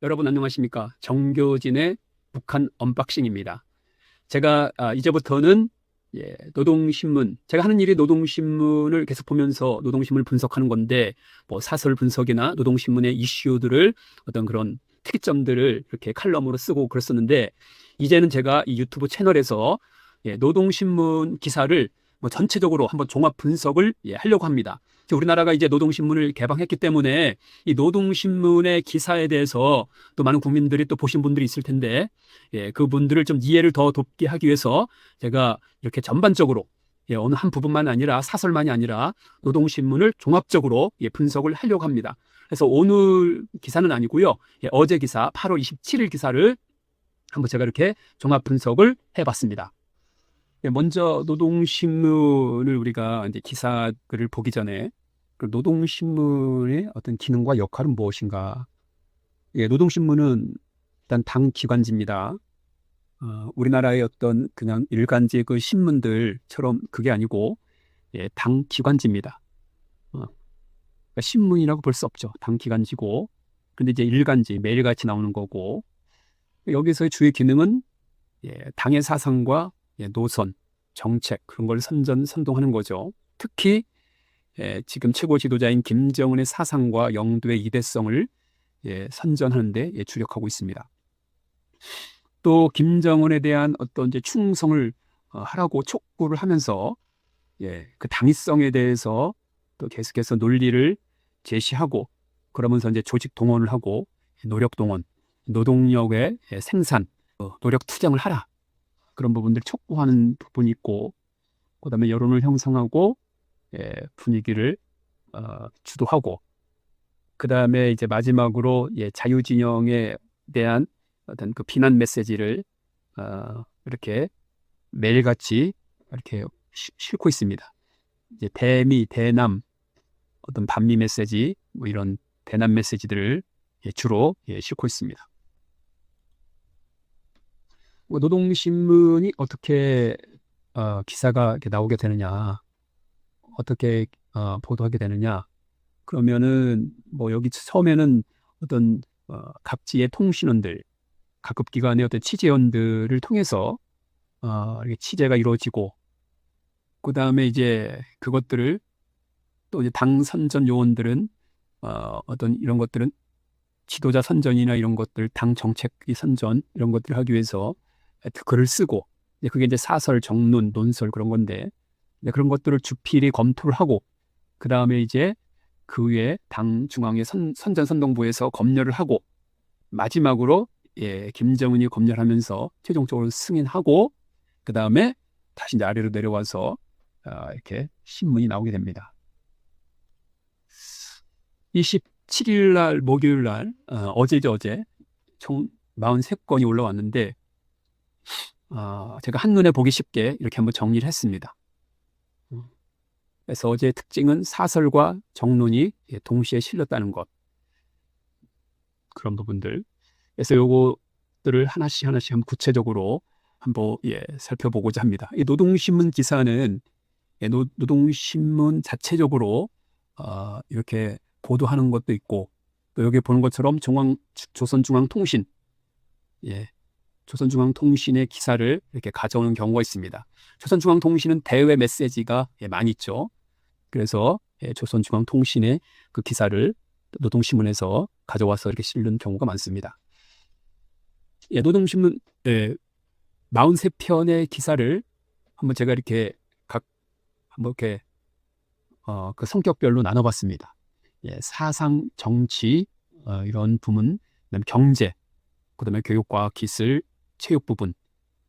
여러분 안녕하십니까? 정교진의 북한 언박싱입니다. 제가 이제부터는 노동신문, 제가 하는 일이 노동신문을 계속 보면서 노동신문을 분석하는 건데, 뭐 사설 분석이나 노동신문의 이슈들을 어떤 그런 특이점들을 이렇게 칼럼으로 쓰고 그랬었는데, 이제는 제가 이 유튜브 채널에서 노동신문 기사를 뭐 전체적으로 한번 종합 분석을 하려고 합니다. 우리나라가 이제 노동신문을 개방했기 때문에 이 노동신문의 기사에 대해서 또 많은 국민들이 또 보신 분들이 있을 텐데, 그분들을 좀 이해를 더 돕게 하기 위해서 제가 이렇게 전반적으로 어느 한 부분만 아니라 사설만이 아니라 노동신문을 종합적으로 분석을 하려고 합니다. 그래서 오늘 기사는 아니고요. 어제 기사 8월 27일 기사를 한번 제가 이렇게 종합 분석을 해봤습니다. 먼저 노동신문을 우리가 이제 기사글을 보기 전에 그 노동신문의 어떤 기능과 역할은 무엇인가? 노동신문은 일단 당 기관지입니다. 우리나라의 어떤 그냥 일간지 그 신문들처럼 그게 아니고 당 기관지입니다. 그러니까 신문이라고 볼 수 없죠. 당 기관지고. 근데 이제 일간지 매일같이 나오는 거고, 여기서의 주요 기능은 당의 사상과 노선, 정책 그런 걸 선동하는 거죠. 특히 지금 최고 지도자인 김정은의 사상과 영도의 이대성을 선전하는 데 주력하고 있습니다. 또 김정은에 대한 어떤 이제 충성을 하라고 촉구를 하면서 그 당위성에 대해서 또 계속해서 논리를 제시하고, 그러면서 이제 조직 동원을 하고 노력 동원, 노동력의 생산, 노력 투쟁을 하라, 그런 부분들 촉구하는 부분이 있고, 그다음에 여론을 형성하고 분위기를 주도하고, 그다음에 이제 마지막으로 자유진영에 대한 어떤 그 비난 메시지를 이렇게 매일같이 이렇게 싣고 있습니다. 이제 대미, 대남, 어떤 반미 메시지, 뭐 이런 대남 메시지들을 주로 싣고 있습니다. 노동신문이 어떻게 기사가 이렇게 나오게 되느냐, 어떻게 보도하게 되느냐? 그러면은 뭐 여기 처음에는 어떤 각지의 통신원들, 각급 기관의 어떤 취재원들을 통해서 이렇게 취재가 이루어지고, 그 다음에 이제 그것들을 또 이제 당 선전 요원들은 어떤 이런 것들은 지도자 선전이나 이런 것들, 당 정책 선전 이런 것들을 하기 위해서 글을 쓰고, 그게 이제 사설, 정론, 논설 그런 건데, 그런 것들을 주필이 검토를 하고, 그 다음에 이제 그 위에 당 중앙의 선전선동부에서 검열을 하고, 마지막으로 김정은이 검열하면서 최종적으로 승인하고, 그 다음에 다시 이제 아래로 내려와서 이렇게 신문이 나오게 됩니다. 27일 날 목요일 날 어제죠, 어제 총 43건이 올라왔는데, 제가 한눈에 보기 쉽게 이렇게 한번 정리를 했습니다. 그래서 어제의 특징은 사설과 정론이 동시에 실렸다는 것, 그런 부분들. 그래서 요거들을 하나씩 한번 구체적으로 한번 살펴보고자 합니다. 이 노동신문 기사는 노동신문 자체적으로 이렇게 보도하는 것도 있고, 또 여기 보는 것처럼 조선중앙통신, 조선중앙통신의 기사를 이렇게 가져오는 경우가 있습니다. 조선중앙통신은 대외 메시지가 많이 있죠. 그래서 조선중앙통신의 그 기사를 노동신문에서 가져와서 이렇게 실는 경우가 많습니다. 노동신문 43편의 기사를 한번 제가 이렇게 한번 이렇게 그 성격별로 나눠봤습니다. 사상, 정치 이런 부분, 그다음에 경제, 그다음에 교육과 기술, 체육 부분,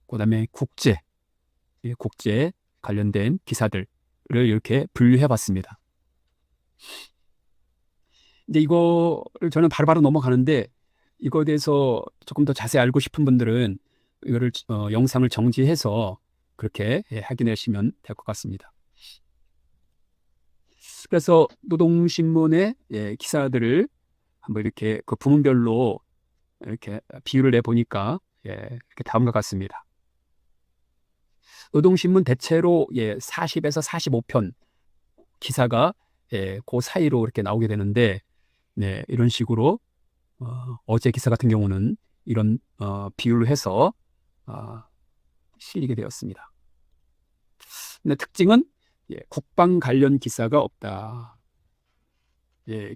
그다음에 국제 관련된 기사들을 이렇게 분류해봤습니다. 이제 이거를 저는 바로바로 넘어가는데, 이거에 대해서 조금 더 자세히 알고 싶은 분들은 이거를 영상을 정지해서 그렇게 확인하시면 될 것 같습니다. 그래서 노동신문의 기사들을 한번 이렇게 그 부문별로 이렇게 비율을 내 보니까 이렇게 다음과 같습니다. 노동신문 대체로 40에서 45편 기사가 그 사이로 이렇게 나오게 되는데, 이런 식으로 어제 기사 같은 경우는 이런 비유를 해서 실리게 되었습니다. 근데 특징은 국방 관련 기사가 없다.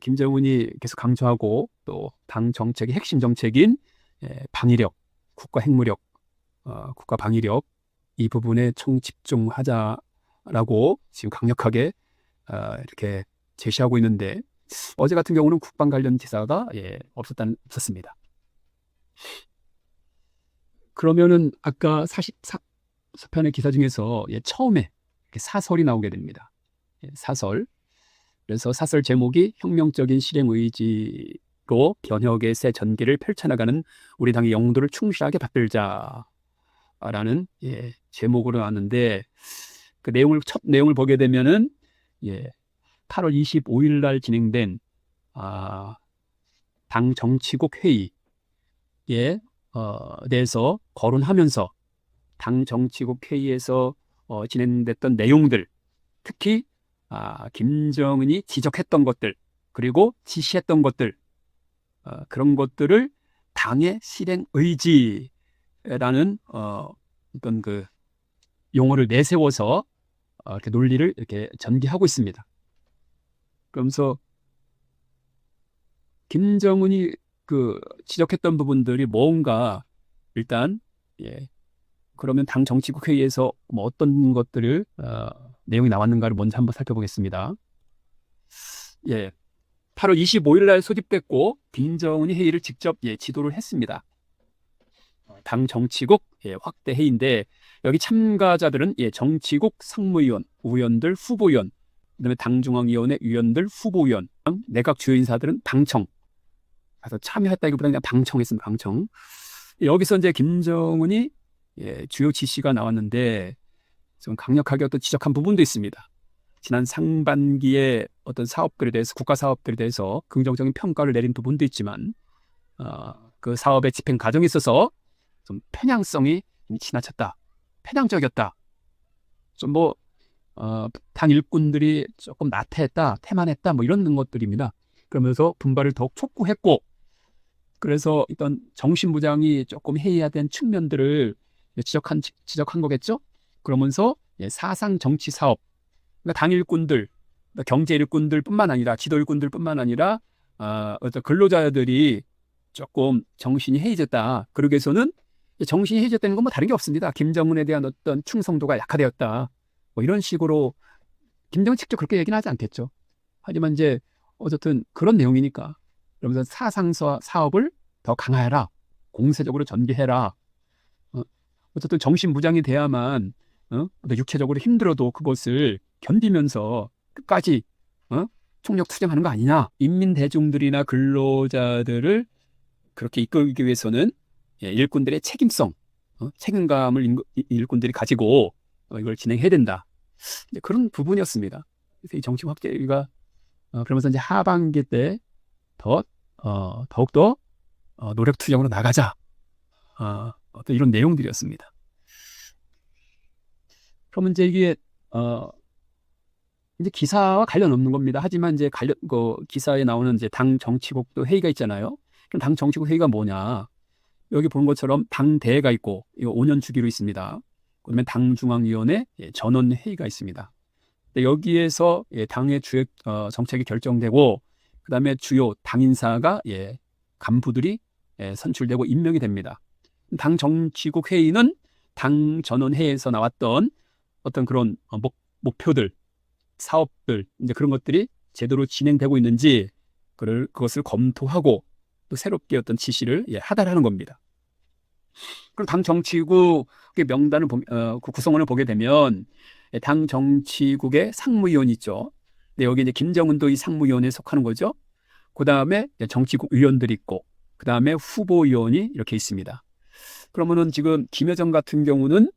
김정은이 계속 강조하고 또 당 정책의 핵심 정책인 방위력, 국가 핵무력, 국가 방위력 이 부분에 총집중하자라고 지금 강력하게 이렇게 제시하고 있는데 어제 같은 경우는 국방 관련 기사가 없었습니다. 그러면은 아까 44편의 기사 중에서 처음에 이렇게 사설이 나오게 됩니다. 사설. 그래서 사설 제목이 혁명적인 실행 의지로 변혁의 새 전기를 펼쳐나가는 우리 당의 영도를 충실하게 받들자라는 제목으로 나왔는데 그 첫 내용을 보게 되면은 8월 25일 날 진행된 당 정치국 회의에 대해서 거론하면서 당 정치국 회의에서 진행됐던 내용들, 특히 김정은이 지적했던 것들 그리고 지시했던 것들 그런 것들을 당의 실행 의지라는 어떤 그 용어를 내세워서 이렇게 논리를 이렇게 전개하고 있습니다. 그러면서 김정은이 그 지적했던 부분들이 뭔가 일단 그러면 당 정치국 회의에서 뭐 어떤 것들을 내용이 나왔는가를 먼저 한번 살펴보겠습니다. 8월 25일 날 소집됐고 김정은이 회의를 직접 지도를 했습니다. 당 정치국 확대 회의인데 여기 참가자들은 정치국 상무위원, 의원들, 후보위원, 그다음에 당중앙위원회 위원들, 후보위원, 내각 주요 인사들은 방청. 그래서 참여했다기보다 그냥 방청했습니다. 방청. 여기서 이제 김정은이 주요 지시가 나왔는데 좀 강력하게 어떤 지적한 부분도 있습니다. 지난 상반기에 어떤 사업들에 대해서 국가 사업들에 대해서 긍정적인 평가를 내린 부분도 있지만 그 사업의 집행 과정에 있어서 좀 편향성이 지나쳤다, 편향적이었다. 좀 당 일꾼들이 조금 나태했다, 태만했다, 뭐 이런 것들입니다. 그러면서 분발을 더욱 촉구했고, 그래서 일단 정신부장이 조금 해이하된 측면들을 지적한 거겠죠. 그러면서 사상 정치 사업, 그러니까 당 일꾼들, 경제 일꾼들뿐만 아니라 지도 일꾼들뿐만 아니라 어떤 근로자들이 조금 정신이 해이졌다. 그러기 위해서는 정신이 해이졌다는 건 뭐 다른 게 없습니다. 김정은에 대한 어떤 충성도가 약화되었다. 뭐 이런 식으로 김정은 직접 그렇게 얘기는 하지 않겠죠. 하지만 이제 어쨌든 그런 내용이니까 그러면서 사상서 사업을 더 강화해라, 공세적으로 전개해라. 어쨌든 정신부장이 돼야만 육체적으로 힘들어도 그것을 견디면서 끝까지 총력 투쟁하는 거 아니냐. 인민 대중들이나 근로자들을 그렇게 이끌기 위해서는 일꾼들의 책임성, 책임감을 일꾼들이 가지고 이걸 진행해야 된다. 그런 부분이었습니다. 그래서 이 정치 확대가 그러면서 이제 하반기 때 더욱더 노력 투쟁으로 나가자. 어떤 이런 내용들이었습니다. 그러면 이제 이게 이제 기사와 관련 없는 겁니다. 하지만 이제 기사에 나오는 이제 당 정치국도 회의가 있잖아요. 그럼 당 정치국 회의가 뭐냐? 여기 보는 것처럼 당대회가 있고 이거 5년 주기로 있습니다. 그다음에 당중앙위원회 전원 회의가 있습니다. 여기에서 당의 주요 정책이 결정되고 그다음에 주요 당인사가 간부들이 선출되고 임명이 됩니다. 당 정치국 회의는 당 전원 회의에서 나왔던 어떤 그런 목표들, 사업들 이제 그런 것들이 제대로 진행되고 있는지 그것을 검토하고 또 새롭게 어떤 지시를 하달하는 겁니다. 그럼 당 정치국의 명단을 그 구성원을 보게 되면 당 정치국의 상무위원이 있죠. 근데 여기 이제 김정은도 이 상무위원회에 속하는 거죠. 그 다음에 정치국 위원들이 있고, 그 다음에 후보위원이 이렇게 있습니다. 그러면은 지금 김여정 같은 경우는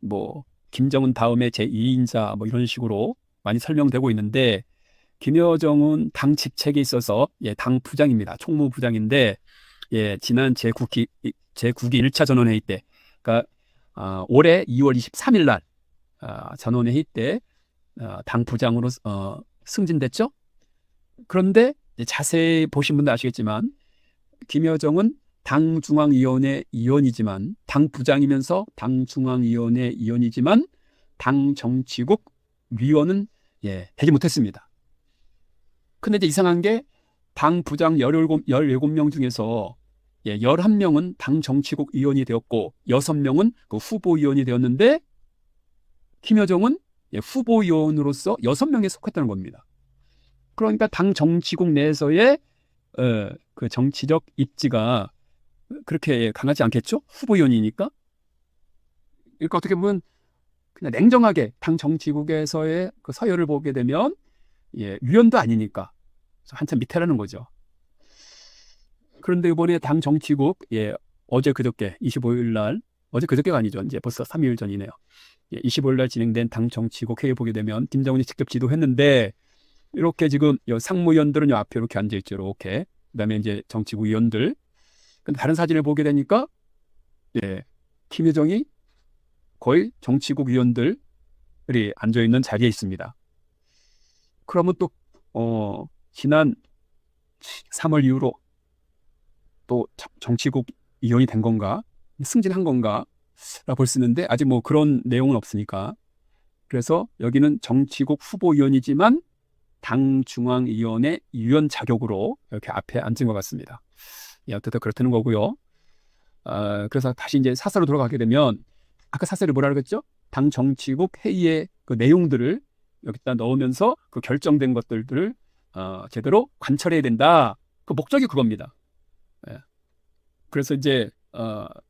뭐 김정은 다음에 제2인자 뭐 이런 식으로 많이 설명되고 있는데 김여정은 당 직책에 있어서 당 부장입니다. 총무부장인데 지난 제9기 1차 전원회의 때, 그러니까 올해 2월 23일 날 전원회의 때 당 부장으로 승진됐죠. 그런데 자세히 보신 분들 아시겠지만 김여정은 당중앙위원회 위원이지만 당 부장이면서 당중앙위원회 위원이지만 당 정치국 위원은 되지 못했습니다. 근데 이제 이상한 게 당 부장 17명 중에서 11명은 당 정치국 위원이 되었고 6명은 그 후보위원이 되었는데 김여정은 후보위원으로서 6명에 속했다는 겁니다. 그러니까 당 정치국 내에서의 그 정치적 입지가 그렇게 강하지 않겠죠? 후보위원이니까. 그러니까 어떻게 보면 그냥 냉정하게 당 정치국에서의 그 서열을 보게 되면 위원도 아니니까 한참 밑에라는 거죠. 그런데 이번에 당 정치국 어제 그저께 25일 날 어제 그저께가 아니죠. 이제 벌써 3일 전이네요. 25일 날 진행된 당 정치국 회의 보게 되면 김정은이 직접 지도했는데 이렇게 지금 상무위원들은 요 앞에 이렇게 앉아 있죠. 이렇게. 그다음에 이제 정치국 위원들. 근데 다른 사진을 보게 되니까 김여정이 거의 정치국 위원들이 앉아 있는 자리에 있습니다. 그러면 또 지난 3월 이후로 또 정치국 위원이 된 건가? 승진한 건가? 라 볼 수 있는데 아직 뭐 그런 내용은 없으니까. 그래서 여기는 정치국 후보위원이지만 당 중앙위원회 위원 자격으로 이렇게 앞에 앉은 것 같습니다. 어쨌든 그렇다는 거고요. 그래서 다시 이제 사설로 돌아가게 되면 아까 사설이 뭐라 그랬죠? 당 정치국 회의의 그 내용들을 여기다 넣으면서 그 결정된 것들을 제대로 관철해야 된다. 그 목적이 그겁니다. 그래서 이제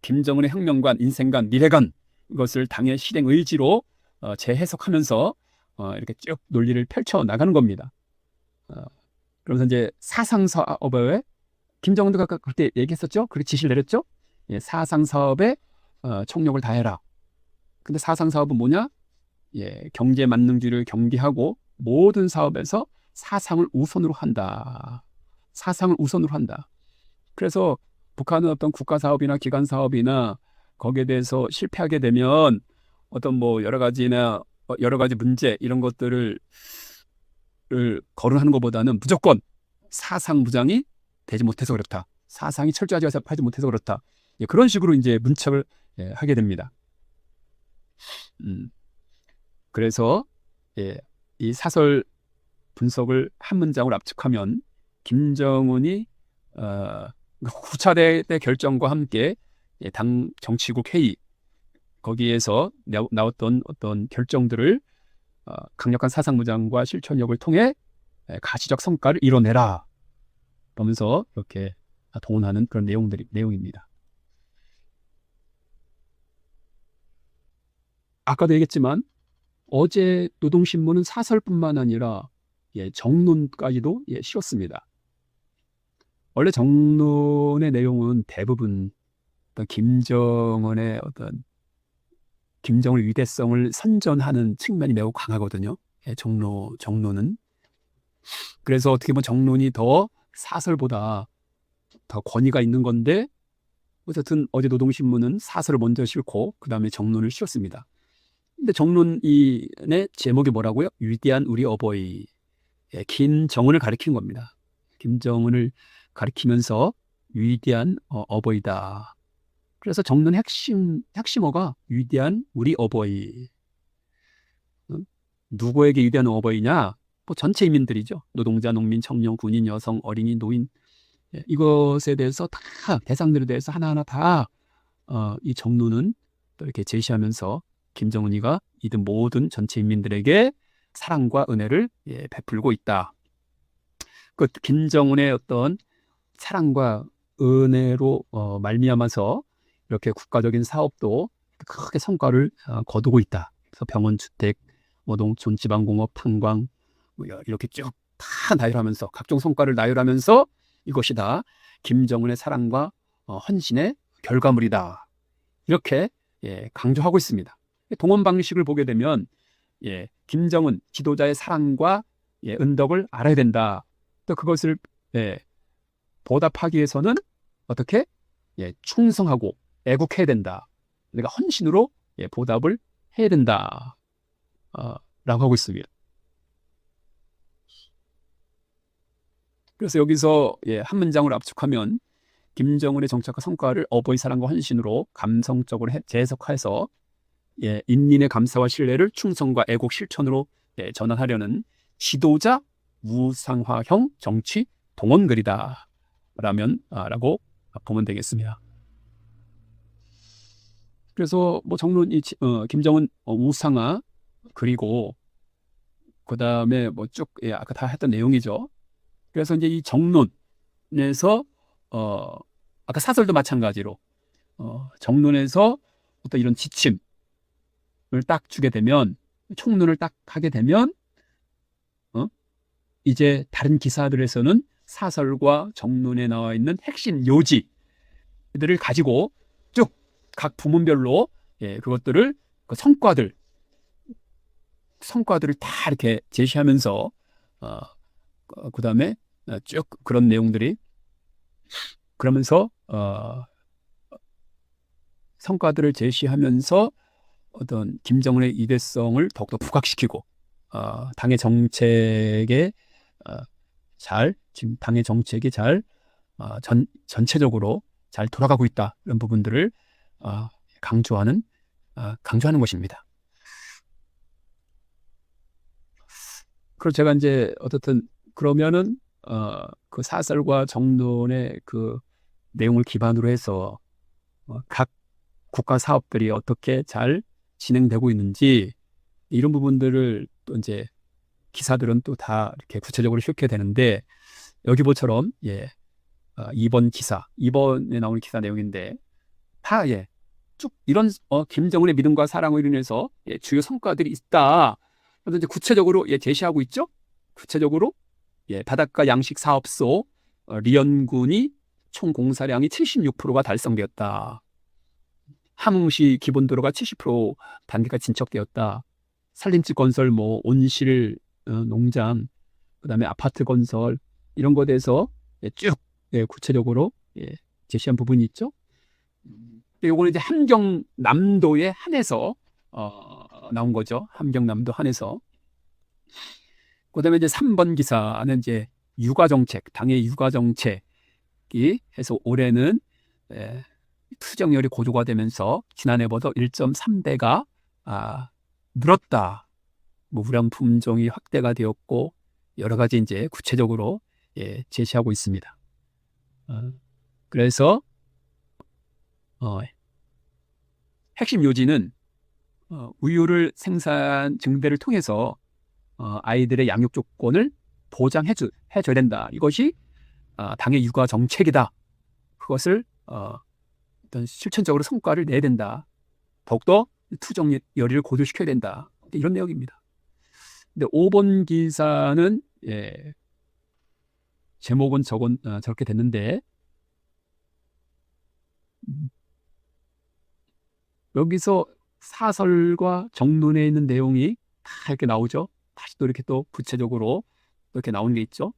김정은의 혁명관, 인생관, 미래관 이것을 당의 실행 의지로 재해석하면서 이렇게 쭉 논리를 펼쳐 나가는 겁니다. 그러면서 이제 사상사업에 김정은도 아까 그때 얘기했었죠? 그렇게 지시를 내렸죠? 사상사업에 총력을 다해라. 근데 사상사업은 뭐냐? 경제 만능주의를 경계하고 모든 사업에서 사상을 우선으로 한다. 사상을 우선으로 한다. 그래서 북한은 어떤 국가 사업이나 기관 사업이나 거기에 대해서 실패하게 되면 어떤 뭐 여러 가지 문제 이런 것들을 거론하는 것보다는 무조건 사상 무장이 되지 못해서 그렇다. 사상이 철저하지 못해서 그렇다. 그런 식으로 이제 문책을 하게 됩니다. 그래서 이 사설 분석을 한 문장으로 압축하면 김정은이 후차대 때 결정과 함께 당 정치국 회의 거기에서 나왔던 어떤 결정들을 강력한 사상 무장과 실천력을 통해 가시적 성과를 이뤄내라. 그러면서 이렇게 동원하는 그런 내용입니다. 아까도 얘기했지만 어제 노동신문은 사설뿐만 아니라 정론까지도 실었습니다. 원래 정론의 내용은 대부분 어떤 김정은의 김정을 위대성을 선전하는 측면이 매우 강하거든요. 정론은. 그래서 어떻게 보면 정론이 더 사설보다 더 권위가 있는 건데 어쨌든 어제 노동신문은 사설을 먼저 싣고 그 다음에 정론을 씌웠습니다. 근데 정론의 제목이 뭐라고요? 위대한 우리 어버이. 김정은을 가리키는 겁니다. 김정은을 가리키면서 위대한 어버이다. 그래서 정론 핵심어가 위대한 우리 어버이. 누구에게 위대한 어버이냐? 뭐 전체 인민들이죠. 노동자, 농민, 청년, 군인, 여성, 어린이, 노인. 이것에 대해서 다 대상들에 대해서 하나하나 다 이 정론은 또 이렇게 제시하면서 김정은이가 이들 모든 전체 인민들에게 사랑과 은혜를 베풀고 있다. 그 김정은의 어떤 사랑과 은혜로 말미암아서 이렇게 국가적인 사업도 크게 성과를 거두고 있다. 그래서 병원, 주택, 농촌, 지방공업, 탄광 이렇게 쭉 다 나열하면서 각종 성과를 나열하면서 이것이 다 김정은의 사랑과 헌신의 결과물이다. 이렇게 강조하고 있습니다. 동원 방식을 보게 되면 김정은 지도자의 사랑과 은덕을 알아야 된다. 또 그것을 보답하기 위해서는 어떻게 충성하고 애국해야 된다. 그러니까 헌신으로 보답을 해야 된다. 라고 하고 있습니다. 그래서 여기서 한 문장으로 압축하면 김정은의 정책과 성과를 어버이 사랑과 헌신으로 감성적으로 재해석해서 인민의 감사와 신뢰를 충성과 애국 실천으로 전환하려는 지도자 우상화형 정치 동원글이다 라고 보면 되겠습니다. 그래서 뭐 정론 김정은 우상화 그리고 그 다음에 뭐 쭉 아까 다 했던 내용이죠. 그래서 이제 이 정론에서 아까 사설도 마찬가지로 정론에서 어떤 이런 지침을 딱 주게 되면 총론을 딱 하게 되면 이제 다른 기사들에서는 사설과 정론에 나와 있는 핵심 요지들을 가지고 쭉 각 부문별로 그것들을 그 성과들을 다 이렇게 제시하면서 그 다음에 쭉 그런 내용들이 그러면서 성과들을 제시하면서 어떤 김정은의 이대성을 더욱더 부각시키고 당의 정책에 지금 당의 정책이 잘 전체적으로 잘 돌아가고 있다 이런 부분들을 강조하는 것입니다. 그리고 제가 이제 어떻든 그러면은 그 사설과 정론의 그 내용을 기반으로 해서 각 국가 사업들이 어떻게 잘 진행되고 있는지 이런 부분들을 또 이제 기사들은 또 다 이렇게 구체적으로 실게 되는데 여기 보처럼 2번에 나오는 기사 내용인데 다 쭉 이런 김정은의 믿음과 사랑으로 인해서 주요 성과들이 있다. 그래서 이제 구체적으로 제시하고 있죠. 구체적으로 바닷가 양식 사업소 리연군이 총 공사량이 76%가 달성되었다. 함흥시 기본도로가 70% 단계가 진척되었다. 산림집 건설, 뭐 온실 농장, 그다음에 아파트 건설 이런 것에 대해서 쭉 구체적으로 제시한 부분이 있죠. 요거는 이제 함경남도에 한해서 나온 거죠. 함경남도 한해서. 그다음에 이제 3번 기사는 이제 육아정책, 당의 육아정책이 해서 올해는 투쟁열이 고조가 되면서 지난해보다 1.3배가 늘었다. 뭐 우량 품종이 확대가 되었고 여러 가지 이제 구체적으로 제시하고 있습니다. 그래서 핵심 요지는 우유를 생산 증대를 통해서 아이들의 양육 조건을 보장해줘야 된다. 이것이 당의 육아 정책이다. 그것을 어떤 실천적으로 성과를 내야 된다. 더욱더 투정 열의를 고조시켜야 된다. 이런 내용입니다. 근데 5번 기사는 제목은 저렇게 됐는데 여기서 사설과 정론에 있는 내용이 다 이렇게 나오죠. 다시 또 이렇게 또 구체적으로 이렇게 나오는 게 있죠.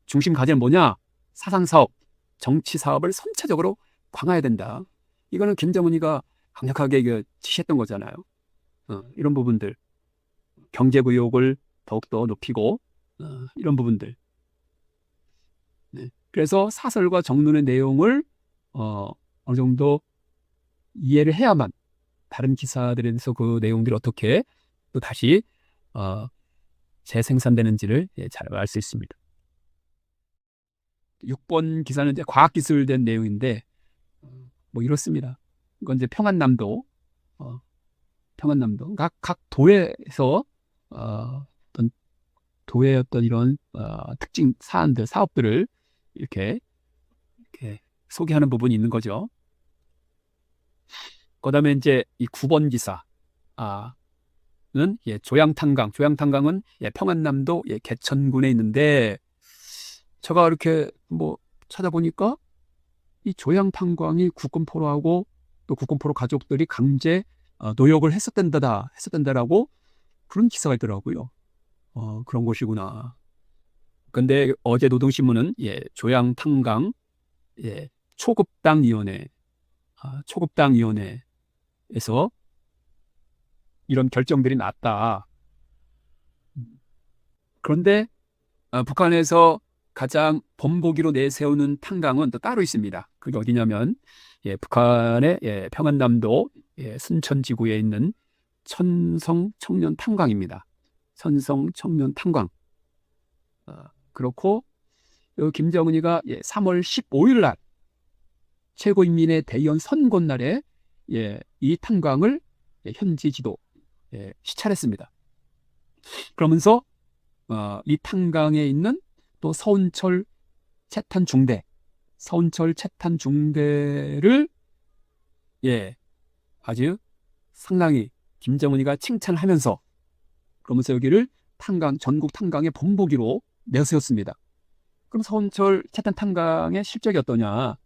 중심 과제는 뭐냐? 사상사업, 정치사업을 선체적으로 강화해야 된다. 이거는 김정은이가 강력하게 지시했던 거잖아요. 이런 부분들. 경제구역을 더욱더 높이고 이런 부분들. 그래서 사설과 정론의 내용을 어느 정도 이해를 해야만 다른 기사들에서 그 내용들이 어떻게 또 다시 재생산되는지를 잘 알 수 있습니다. 6번 기사는 이제 과학기술된 내용인데 뭐 이렇습니다. 이건 이제 평안남도 각 도에서 어떤 도의 어떤 이런 특징 사안들 사업들을 이렇게 소개하는 부분이 있는 거죠. 그다음에 이제 이 9번 기사는 조양탄강은 평안남도 개천군에 있는데 제가 이렇게 뭐 찾아보니까 이 조양탄광이 국군포로하고 또 국군포로 가족들이 강제 노역을 했었단다라고 그런 기사가 있더라고요. 그런 곳이구나. 근데 어제 노동신문은 조양탄강 초급당위원회에서 이런 결정들이 났다. 그런데 북한에서 가장 본보기로 내세우는 탄광은 또 따로 있습니다. 그게 어디냐면 북한의 평안남도 순천지구에 있는 천성 청년 탄광입니다. 천성 청년 탄광. 그렇고 김정은이가 3월 15일 날 최고인민의 대의원 선거 날에 이 탄광을 현지 지도 시찰했습니다. 그러면서 이 탄광에 있는 또 서운철 채탄 중대를 아주 상당히 김정은이가 칭찬하면서 그러면서 여기를 전국 탄광의 본보기로 내세웠습니다. 그럼 서운철 채탄 탄광의 실적이 어떠냐?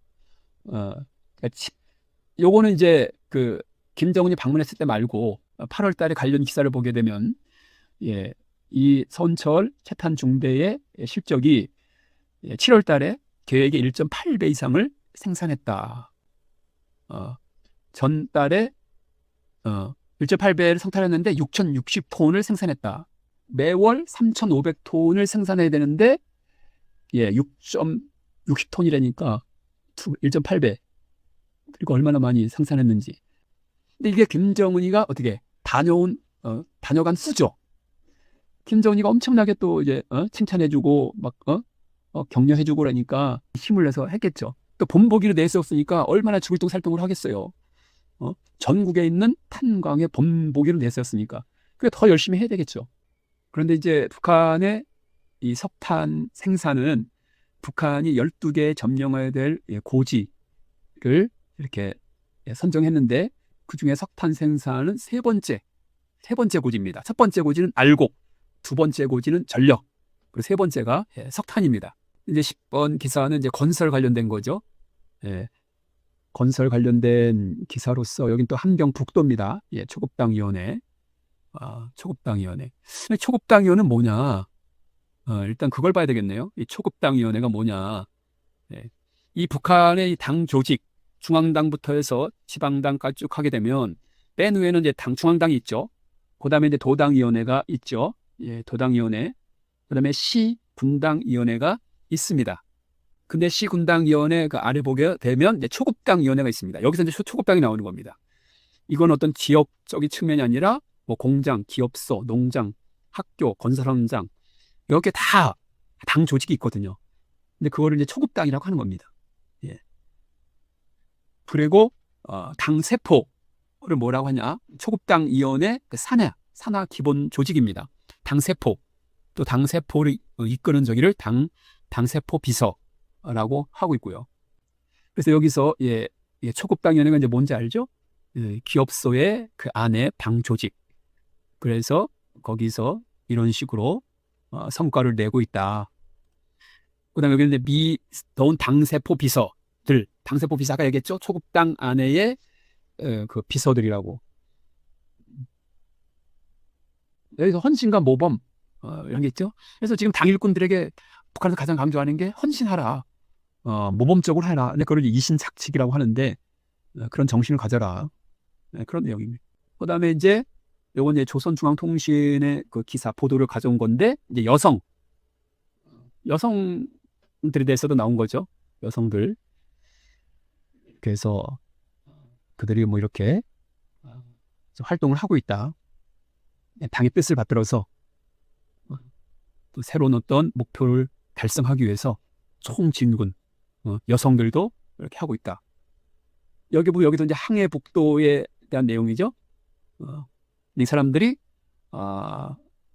요거는 이제 그 김정은이 방문했을 때 말고 8월 달에 관련 기사를 보게 되면 이 서운철 채탄 중대의 실적이 7월 달에 계획의 1.8배 이상을 생산했다. 전달에 1.8배를 생산했는데 6,060톤을 생산했다. 매월 3,500톤을 생산해야 되는데 6.60톤이라니까 1.8배. 그리고 얼마나 많이 생산했는지. 근데 이게 김정은이가 어떻게 다녀간 수죠. 김정은이가 엄청나게 또 이제 칭찬해주고 막 격려해주고 그러니까 힘을 내서 했겠죠. 또 본보기로 내세웠으니까 얼마나 죽을 똥 살 똥을 하겠어요. 전국에 있는 탄광의 본보기로 내세웠으니까 그게 더 열심히 해야 되겠죠. 그런데 이제 북한의 이 석탄 생산은 북한이 12개 점령해야 될 고지를 이렇게 선정했는데 그중에 석탄 생산은 세 번째 고지입니다. 첫 번째 고지는 알곡, 두 번째 고지는 전력, 그리고 세 번째가 석탄입니다. 이제 10번 기사는 이제 건설 관련된 거죠. 건설 관련된 기사로서 여긴 또 함경북도입니다. 초급당위원회. 초급당위원회. 초급당위원회는 뭐냐? 일단 그걸 봐야 되겠네요. 이 초급당위원회가 뭐냐? 이 북한의 당 조직, 중앙당부터 해서 지방당까지 쭉 하게 되면 맨 위에는 이제 중앙당이 있죠. 그다음에 이제 도당위원회가 있죠. 도당위원회. 그다음에 시군당위원회가 있습니다. 근데 시군당위원회 그 아래 보게 되면 이제 초급당위원회가 있습니다. 여기서 이제 초급당이 나오는 겁니다. 이건 어떤 지역적인 측면이 아니라 뭐 공장, 기업소, 농장, 학교, 건설 현장 이렇게 다 당 조직이 있거든요. 근데 그거를 이제 초급당이라고 하는 겁니다. 그리고 당 세포를 뭐라고 하냐? 초급당위원회 그 산하 기본 조직입니다. 당 세포 또 당 세포를 이끄는 저기를 당세포 비서라고 하고 있고요. 그래서 여기서 초급당위원회가 이제 뭔지 알죠? 기업소의 그 안에 당 조직. 그래서 거기서 이런 식으로 성과를 내고 있다. 그다음에 여기는 이제 더운 당세포 비서들, 당세포 비서가 얘기했죠. 초급당 안에의 그 비서들이라고. 여기서 헌신과 모범 이런 게 있죠. 그래서 지금 당 일꾼들에게 북한에서 가장 강조하는 게 헌신하라, 모범적으로 해라. 근데 그걸 이신착칙이라고 하는데 그런 정신을 가져라. 그런 내용입니다. 그다음에 이제 요건 이제 조선중앙통신의 그 기사 보도를 가져온 건데 이제 여성들에 대해서도 나온 거죠. 여성들. 그래서 그들이 뭐 이렇게 활동을 하고 있다. 당의 뜻을 받들어서 또 새로운 어떤 목표를 달성하기 위해서 총진군 여성들도 이렇게 하고 있다. 여기도 이제 항해북도에 대한 내용이죠. 이 사람들이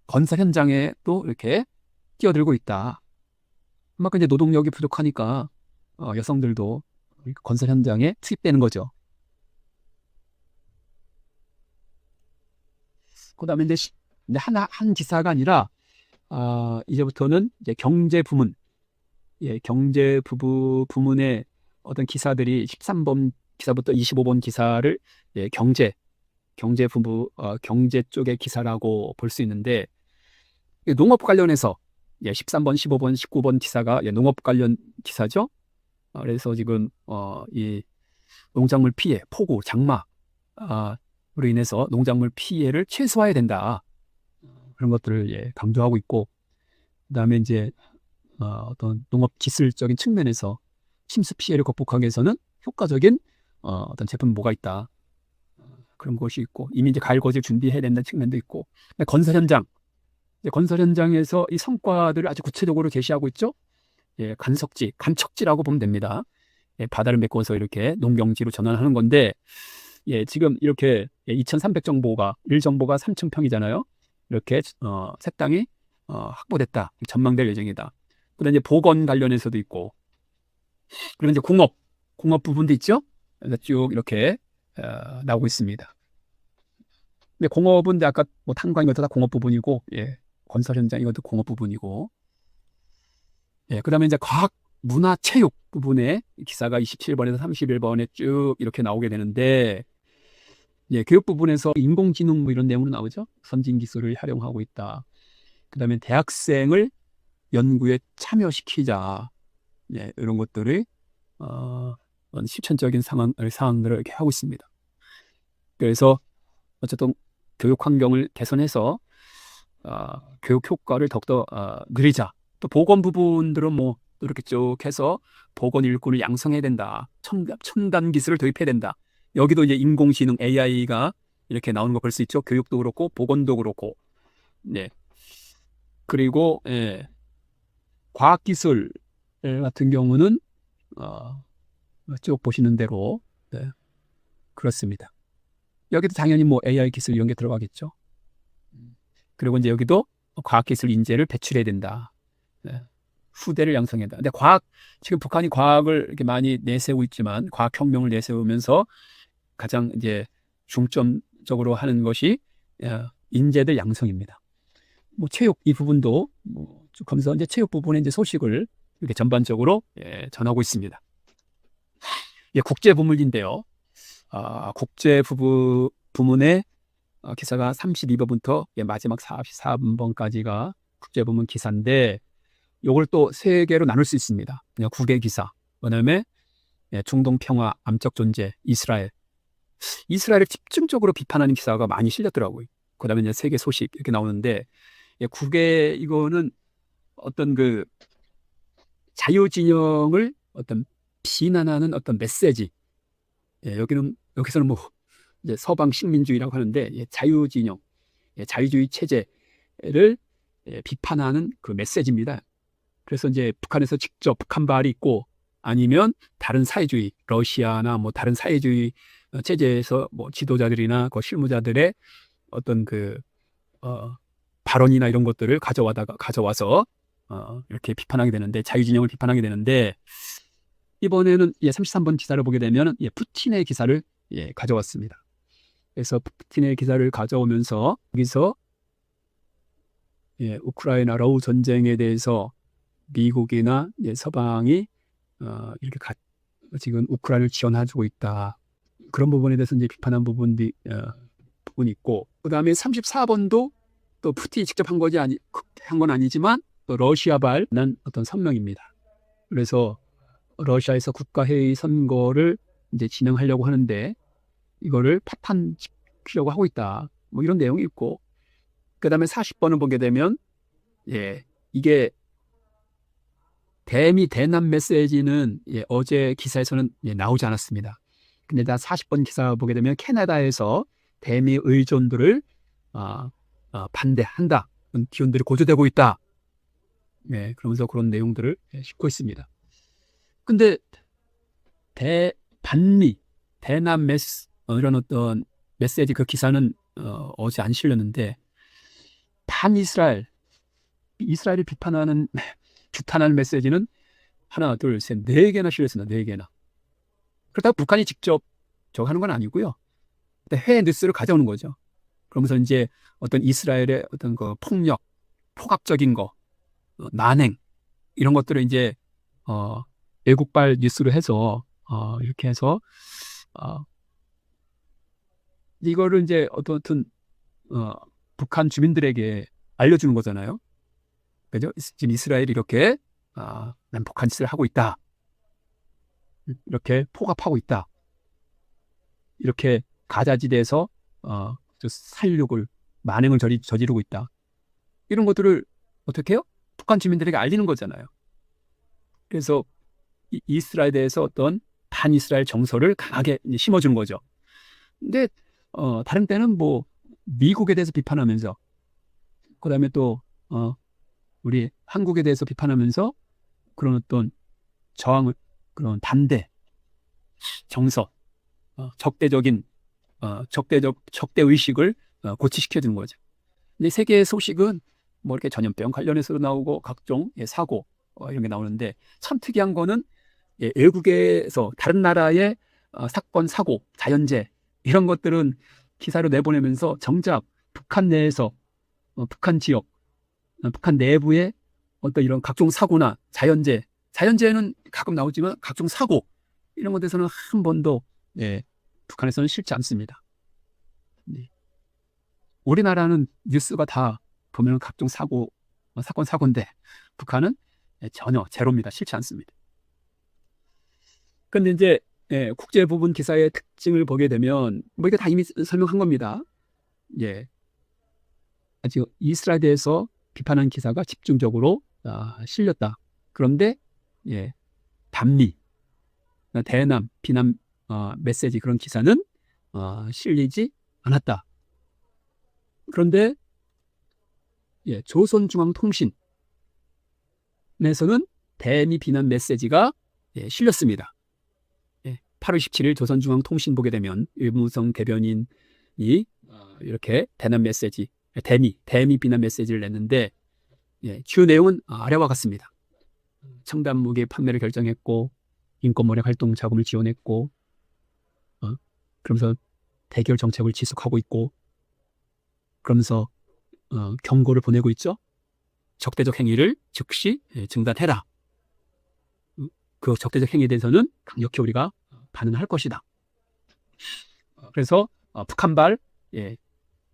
건설 현장에 또 이렇게 뛰어들고 있다. 그만큼 이제 노동력이 부족하니까 여성들도 건설 현장에 투입되는 거죠. 그다음에 이제 한 기사가 아니라 이제부터는 이제 경제 부문, 경제 부문의 어떤 기사들이 13번 기사부터 25번 기사를 경제 부부 경제 쪽의 기사라고 볼 수 있는데 농업 관련해서 13번, 15번, 19번 기사가 농업 관련 기사죠. 그래서 지금 이 농작물 피해, 폭우, 장마로 인해서 농작물 피해를 최소화해야 된다. 그런 것들을 강조하고 있고, 그다음에 이제 어떤 농업 기술적인 측면에서 침수 피해를 극복하기 위해서는 효과적인 어떤 제품이 뭐가 있다. 그런 것이 있고, 이미 이제 가을 거질 준비해야 된다는 측면도 있고, 건설 현장, 건설 현장에서 이 성과들을 아주 구체적으로 제시하고 있죠. 예, 간석지, 간척지라고 보면 됩니다. 예, 바다를 메꿔서 이렇게 농경지로 전환하는 건데, 예, 지금 이렇게 2,300정보가 1정보가 3,000평이잖아요. 이렇게 새 땅이 확보됐다, 전망될 예정이다. 그다음에 이제 보건 관련해서도 있고, 그리고 이제 공업 부분도 있죠. 그래서 쭉 이렇게 나오고 있습니다. 근데 공업은 이제 아까 뭐 탄광 이것도 다 공업 부분이고, 예, 건설 현장 이것도 공업 부분이고, 예, 그다음에 이제 과학, 문화, 체육 부분에 기사가 27번에서 31번에 쭉 이렇게 나오게 되는데, 예, 교육 부분에서 인공지능 뭐 이런 내용으로 나오죠. 선진 기술을 활용하고 있다. 그다음에 대학생을 연구에 참여시키자. 예, 이런 것들을 실천적인 상황들을 이렇게 하고 있습니다. 그래서 어쨌든 교육 환경을 개선해서 교육 효과를 더욱더 늘리자. 또 보건 부분들은 뭐 이렇게 쭉 해서 보건 일꾼을 양성해야 된다. 첨단 기술을 도입해야 된다. 여기도 이제 인공지능 AI가 이렇게 나오는 거 볼 수 있죠. 교육도 그렇고 보건도 그렇고. 네. 그리고 예, 과학기술 같은 경우는 쭉 보시는 대로 네, 그렇습니다. 여기도 당연히 뭐 AI 기술 이런 게 들어가겠죠. 그리고 이제 여기도 과학기술 인재를 배출해야 된다. 네. 후대를 양성해야 된다. 근데 지금 북한이 과학을 이렇게 많이 내세우고 있지만, 과학혁명을 내세우면서 가장 이제 중점적으로 하는 것이 인재들 양성입니다. 뭐 체육 이 부분도 쭉 하면서 이제 체육 부분의 이제 소식을 이렇게 전반적으로 전하고 있습니다. 예, 국제 부문인데요. 국제 부문의 기사가 32번부터 마지막 44번까지가 국제 부문 기사인데, 이걸 또 세 개로 나눌 수 있습니다. 그냥 국외 기사, 그다음에 중동 평화, 암적 존재, 이스라엘을 집중적으로 비판하는 기사가 많이 실렸더라고요. 그다음에 이제 세계 소식 이렇게 나오는데, 국외 이거는 어떤 그 자유진영을 어떤 비난하는 어떤 메시지. 예, 여기서는 뭐 이제 서방 식민주의라고 하는데, 자유진영, 자유주의 체제를 비판하는 그 메시지입니다. 그래서 이제 북한에서 직접 북한발이 있고, 아니면 다른 사회주의, 러시아나 뭐 다른 사회주의 체제에서 뭐 지도자들이나 그 실무자들의 어떤 그 발언이나 이런 것들을 가져와서 이렇게 비판하게 되는데, 자유진영을 비판하게 되는데, 이번에는 33번 기사를 보게 되면 푸틴의 기사를 가져왔습니다. 그래서 푸틴의 기사를 가져오면서 여기서 우크라이나 러우 전쟁에 대해서 미국이나 서방이 이렇게 지금 우크라이나를 지원해주고 있다. 그런 부분에 대해서 이제 비판한 부분이 있고, 그다음에 34번도 또 푸틴이 직접 한 건 아니지만 또 러시아발난 어떤 선명입니다. 그래서 러시아에서 국가회의 선거를 이제 진행하려고 하는데, 이거를 파탄시키려고 하고 있다. 뭐 이런 내용이 있고, 그다음에 40번을 보게 되면 이게 대남 메시지는 어제 기사에서는 나오지 않았습니다. 근데 다 40번 기사 보게 되면 캐나다에서 대미 의존도를 반대한다. 기운들이 고조되고 있다. 그러면서 그런 내용들을 싣고 있습니다. 근데 반미, 대남 이런 어떤 메시지 그 기사는 어제 안 실렸는데, 이스라엘을 비판하는 메시지는 하나, 둘, 셋, 네 개나 실렸습니다. 네 개나. 그렇다고 북한이 직접 저거 하는 건 아니고요. 해외 뉴스를 가져오는 거죠. 그러면서 이제 어떤 이스라엘의 어떤 그 폭력, 폭압적인 거, 난행 이런 것들을 이제 외국발 뉴스로 해서 이렇게 해서 이거를 이제 어떤 북한 주민들에게 알려주는 거잖아요. 그죠? 지금 이스라엘이 이렇게 난폭한 짓을 하고 있다. 이렇게 폭압하고 있다. 이렇게 가자지대에서 살육을, 만행을 저지르고 있다. 이런 것들을 어떻게 해요? 북한 주민들에게 알리는 거잖아요. 그래서 이스라엘에 대해서 어떤 반이스라엘 정서를 강하게 심어주는 거죠. 근데 다른 때는 뭐 미국에 대해서 비판하면서, 그다음에 또 우리 한국에 대해서 비판하면서 그런 어떤 저항을, 그런 반대 정서, 적대적인 적대 의식을 고취시켜 주는 거죠. 근데 세계의 소식은 뭐 이렇게 전염병 관련해서도 나오고 각종 사고 이런 게 나오는데, 참 특이한 거는 외국에서 다른 나라의 사건, 사고, 자연재해 이런 것들은 기사로 내보내면서 정작 북한 내에서 북한 지역, 북한 내부의 어떤 이런 각종 사고나 자연재해는 가끔 나오지만 각종 사고 이런 것에서는 한 번도 북한에서는 싫지 않습니다. 네. 우리나라는 뉴스가 다 보면 각종 사고, 사건, 사고인데 북한은 전혀 제로입니다. 싫지 않습니다. 근데 이제 국제 부분 기사의 특징을 보게 되면 뭐 이게 다 이미 설명한 겁니다. 아직 이스라엘에 대해서 비판한 기사가 집중적으로 실렸다. 그런데 반미, 대남, 비난 메시지 그런 기사는 실리지 않았다. 그런데 조선중앙통신에서는 대미 비난 메시지가 실렸습니다. 8월 17일 조선중앙통신 보게 되면 유무성 대변인이 이렇게 대남 메시지, 대미 비난 메시지를 냈는데 주요 내용은 아래와 같습니다. 첨단 무기 판매를 결정했고 인권모략 활동 자금을 지원했고 그러면서 대결 정책을 지속하고 있고 그러면서 경고를 보내고 있죠. 적대적 행위를 즉시 중단해라. 그 적대적 행위에 대해서는 강력히 우리가 반응할 것이다. 그래서 북한발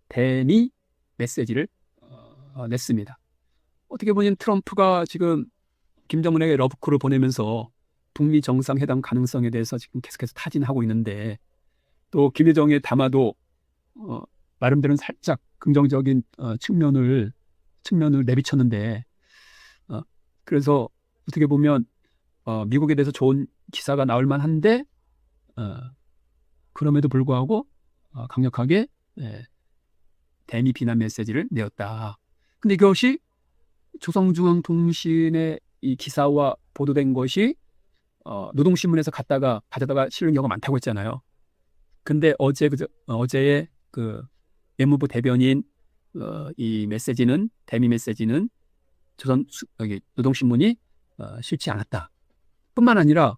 대미 메시지를 냈습니다. 어떻게 보면 트럼프가 지금 김정은에게 러브콜을 보내면서 북미 정상회담 가능성에 대해서 지금 계속해서 타진하고 있는데, 또 김여정의 담화도 나름대로는 살짝 긍정적인 측면을 내비쳤는데, 그래서 어떻게 보면 미국에 대해서 좋은 기사가 나올 만한데 그럼에도 불구하고 강력하게 대미 비난 메시지를 내었다. 근데 이것이 조선중앙통신의 이 기사와 보도된 것이 노동신문에서 가져다가 실는 경우가 많다고 했잖아요. 근데 어제의 그 외무부 대변인 이 메시지는, 대미 메시지는 노동신문이 실지 않았다. 뿐만 아니라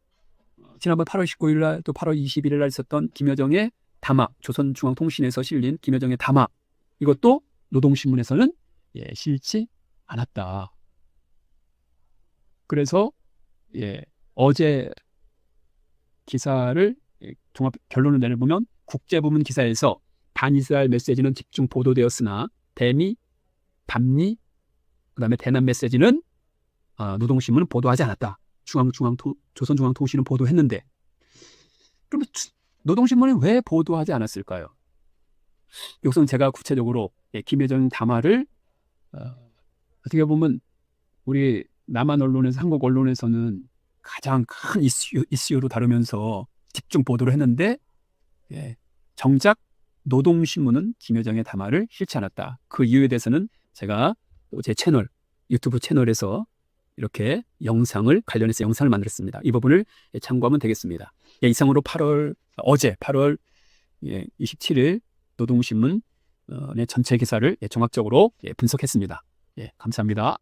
지난번 8월 19일 날 또 8월 21일 날 있었던 김여정의 담화, 조선중앙통신에서 실린 김여정의 담화, 이것도 노동신문에서는 실지 않았다. 그래서 어제 기사를 종합 결론을 내려보면 국제부문 기사에서 반이스라엘 메시지는 집중 보도되었으나 대미, 반미, 그다음에 대남 메시지는 노동신문은 보도하지 않았다. 조선중앙통신은 보도했는데, 그러면 노동신문은 왜 보도하지 않았을까요? 이것은 제가 구체적으로 김여정 담화를 어떻게 보면 우리 남한 언론에서, 한국 언론에서는 가장 큰 이슈로 다루면서 집중 보도를 했는데 정작 노동신문은 김여정의 담화를 실지 않았다. 그 이유에 대해서는 제가 또 제 채널, 유튜브 채널에서 이렇게 관련해서 영상을 만들었습니다. 이 부분을 참고하면 되겠습니다. 이상으로 어제 8월 27일 노동신문의 전체 기사를 종합적으로 분석했습니다. 감사합니다.